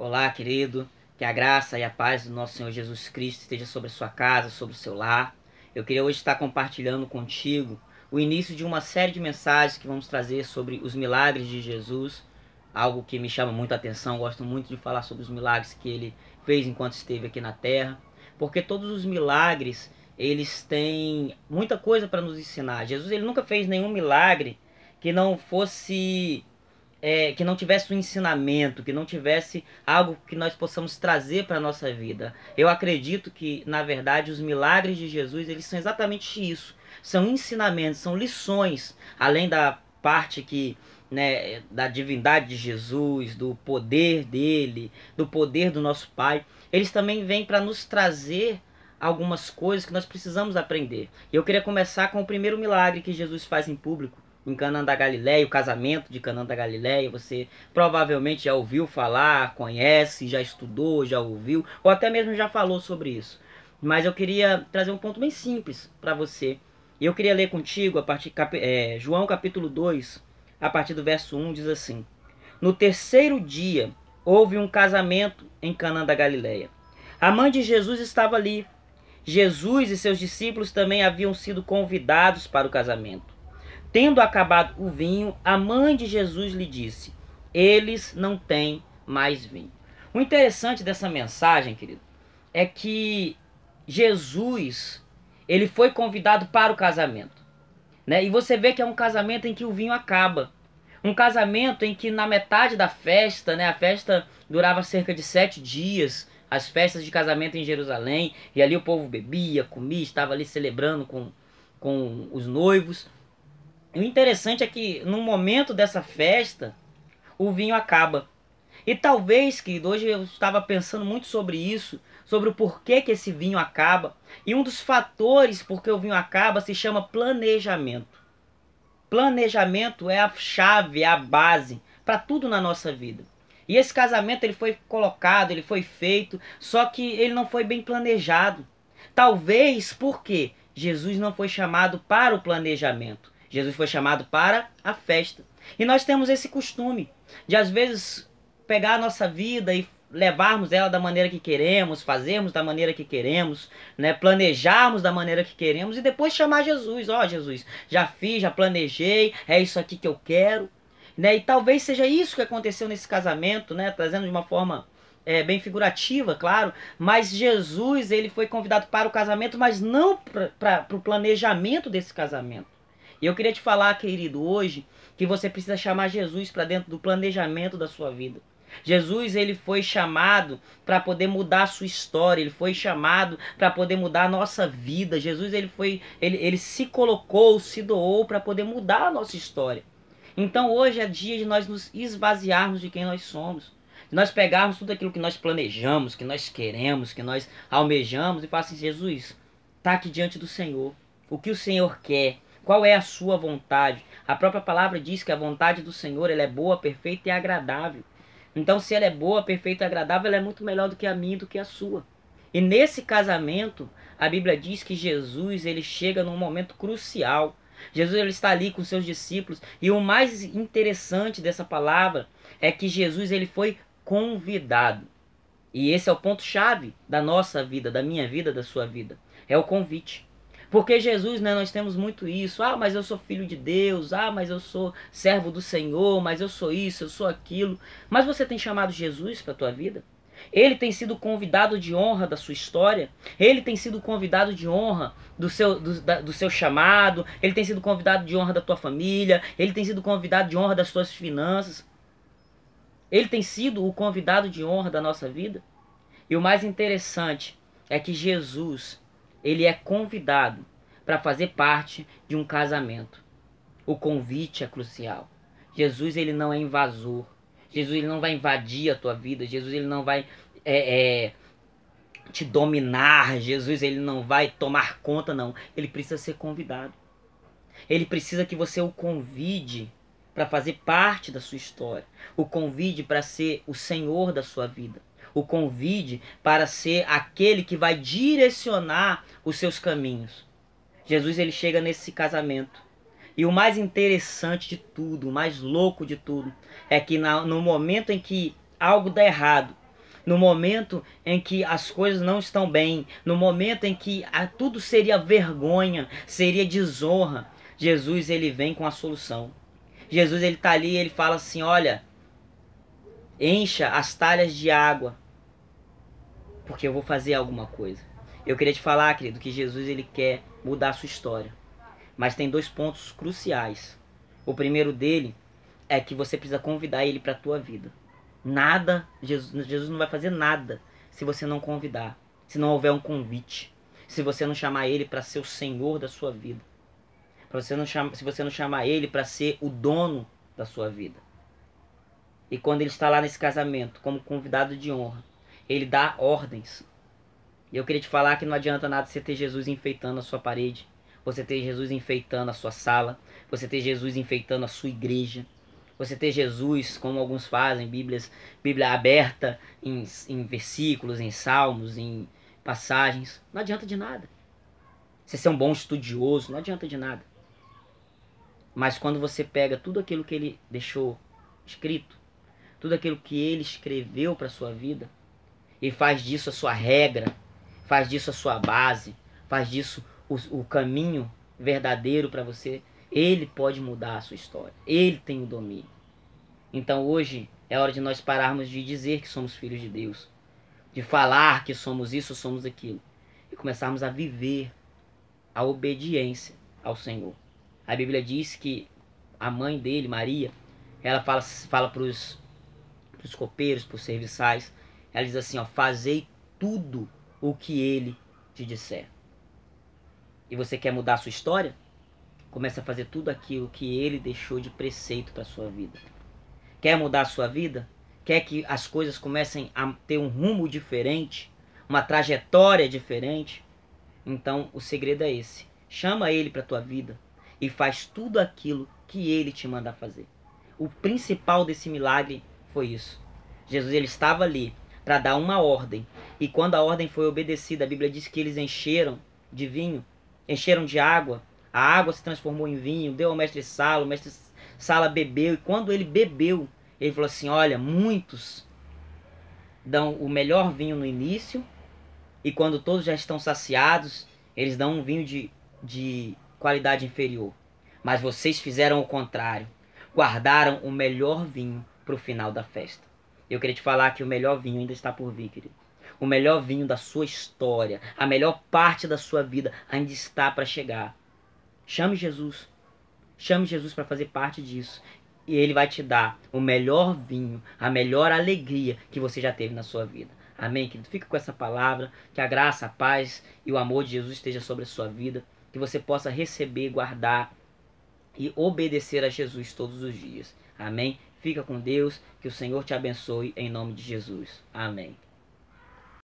Olá, querido. Que a graça e a paz do nosso Senhor Jesus Cristo esteja sobre a sua casa, sobre o seu lar. Eu queria hoje estar compartilhando contigo o início de uma série de mensagens que vamos trazer sobre os milagres de Jesus. Algo que me chama muito a atenção. Gosto muito de falar sobre os milagres que ele fez enquanto esteve aqui na terra. Porque todos os milagres, eles têm muita coisa para nos ensinar. Jesus, ele nunca fez nenhum milagre que não fosse que não tivesse um ensinamento, que não tivesse algo que nós possamos trazer para a nossa vida. Eu acredito que, na verdade, os milagres de Jesus, eles são exatamente isso. São ensinamentos, são lições, além da parte que, né, da divindade de Jesus, do poder dele, do poder do nosso Pai. Eles também vêm para nos trazer algumas coisas que nós precisamos aprender. E eu queria começar com o primeiro milagre que Jesus faz em público, em Canaã da Galileia, o casamento de Canaã da Galileia. Você provavelmente já ouviu falar, conhece, já estudou, já ouviu, ou até mesmo já falou sobre isso. Mas eu queria trazer um ponto bem simples para você. E eu queria ler contigo a partir João capítulo 2, a partir do verso 1, diz assim: No terceiro dia houve um casamento em Canaã da Galileia. A mãe de Jesus estava ali. Jesus e seus discípulos também haviam sido convidados para o casamento. Tendo acabado o vinho, a mãe de Jesus lhe disse: eles não têm mais vinho. O interessante dessa mensagem, querido, é que Jesus, ele foi convidado para o casamento, né? E você vê que é um casamento em que o vinho acaba. Um casamento em que na metade da festa, né, a festa durava cerca de 7 dias, as festas de casamento em Jerusalém, e ali o povo bebia, comia, estava ali celebrando com os noivos. E o interessante é que no momento dessa festa, o vinho acaba. E talvez, querido, hoje eu estava pensando muito sobre isso, sobre o porquê que esse vinho acaba. E um dos fatores por que o vinho acaba se chama planejamento. Planejamento é a chave, é a base para tudo na nossa vida. E esse casamento ele foi colocado, ele foi feito, só que ele não foi bem planejado. Talvez porque Jesus não foi chamado para o planejamento. Jesus foi chamado para a festa. E nós temos esse costume de, às vezes, pegar a nossa vida e levarmos ela da maneira que queremos, fazermos da maneira que queremos, né? Planejarmos da maneira que queremos e depois chamar Jesus. Ó, Jesus, já fiz, já planejei, é isso aqui que eu quero. Né? E talvez seja isso que aconteceu nesse casamento, né? Trazendo de uma forma bem figurativa, claro. Mas Jesus, ele foi convidado para o casamento, mas não para o planejamento desse casamento. E eu queria te falar, querido, hoje, que você precisa chamar Jesus para dentro do planejamento da sua vida. Jesus, ele foi chamado para poder mudar a sua história, ele foi chamado para poder mudar a nossa vida. Jesus, ele se colocou, se doou para poder mudar a nossa história. Então hoje é dia de nós nos esvaziarmos de quem nós somos. De nós pegarmos tudo aquilo que nós planejamos, que nós queremos, que nós almejamos e falar assim: Jesus, está aqui diante do Senhor. O que o Senhor quer? Qual é a sua vontade? A própria palavra diz que a vontade do Senhor ela é boa, perfeita e agradável. Então, se ela é boa, perfeita e agradável, ela é muito melhor do que a minha, do que a sua. E nesse casamento, a Bíblia diz que Jesus ele chega num momento crucial. Jesus ele está ali com seus discípulos. E o mais interessante dessa palavra é que Jesus ele foi convidado. E esse é o ponto-chave da nossa vida, da minha vida, da sua vida. É o convite. Porque Jesus, né, nós temos muito isso. Ah, mas eu sou filho de Deus. Ah, mas eu sou servo do Senhor. Mas eu sou isso, eu sou aquilo. Mas você tem chamado Jesus para a tua vida? Ele tem sido convidado de honra da sua história. Ele tem sido convidado de honra do seu chamado. Ele tem sido convidado de honra da tua família. Ele tem sido convidado de honra das tuas finanças. Ele tem sido o convidado de honra da nossa vida. E o mais interessante é que Jesus, ele é convidado para fazer parte de um casamento. O convite é crucial. Jesus ele não é invasor. Jesus ele não vai invadir a tua vida. Jesus ele não vai te dominar. Jesus ele não vai tomar conta, não. Ele precisa ser convidado. Ele precisa que você o convide para fazer parte da sua história. O convide para ser o Senhor da sua vida. O convide para ser aquele que vai direcionar os seus caminhos. Jesus ele chega nesse casamento. E o mais interessante de tudo, o mais louco de tudo, é que no momento em que algo dá errado, no momento em que as coisas não estão bem, no momento em que tudo seria vergonha, seria desonra, Jesus ele vem com a solução. Jesus ele está ali e ele fala assim, olha, encha as talhas de água, porque eu vou fazer alguma coisa. Eu queria te falar, querido, que Jesus ele quer mudar a sua história. Mas tem dois pontos cruciais. O primeiro dele é que você precisa convidar ele para a tua vida. Nada, Jesus não vai fazer nada se você não convidar, se não houver um convite, se você não chamar ele para ser o Senhor da sua vida, se você não chamar ele para ser o dono da sua vida. E quando ele está lá nesse casamento, como convidado de honra, ele dá ordens. E eu queria te falar que não adianta nada você ter Jesus enfeitando a sua parede, você ter Jesus enfeitando a sua sala, você ter Jesus enfeitando a sua igreja, você ter Jesus, como alguns fazem, Bíblia aberta em versículos, em salmos, em passagens. Não adianta de nada. Você ser um bom estudioso, não adianta de nada. Mas quando você pega tudo aquilo que ele deixou escrito, tudo aquilo que ele escreveu para a sua vida, e faz disso a sua regra, faz disso a sua base, faz disso o caminho verdadeiro para você, ele pode mudar a sua história. Ele tem o domínio. Então hoje é hora de nós pararmos de dizer que somos filhos de Deus, de falar que somos isso, somos aquilo, e começarmos a viver a obediência ao Senhor. A Bíblia diz que a mãe dele, Maria, ela fala para os copeiros, para os serviçais, ela diz assim, ó, fazei tudo o que ele te disser. E você quer mudar a sua história? Começa a fazer tudo aquilo que ele deixou de preceito para a sua vida. Quer mudar a sua vida? Quer que as coisas comecem a ter um rumo diferente? Uma trajetória diferente? Então o segredo é esse. Chama ele para a tua vida e faz tudo aquilo que ele te manda fazer. O principal desse milagre foi isso. Jesus ele estava ali para dar uma ordem. E quando a ordem foi obedecida, a Bíblia diz que eles encheram de vinho, encheram de água. A água se transformou em vinho, deu ao mestre Sala, o mestre Sala bebeu. E quando ele bebeu, ele falou assim, olha, muitos dão o melhor vinho no início, e quando todos já estão saciados, eles dão um vinho de qualidade inferior. Mas vocês fizeram o contrário. Guardaram o melhor vinho para o final da festa. Eu queria te falar que o melhor vinho ainda está por vir, querido. O melhor vinho da sua história, a melhor parte da sua vida ainda está para chegar. Chame Jesus. Chame Jesus para fazer parte disso. E ele vai te dar o melhor vinho, a melhor alegria que você já teve na sua vida. Amém, querido? Fica com essa palavra. Que a graça, a paz e o amor de Jesus esteja sobre a sua vida. Que você possa receber, guardar e obedecer a Jesus todos os dias. Amém? Fica com Deus. Que o Senhor te abençoe em nome de Jesus. Amém.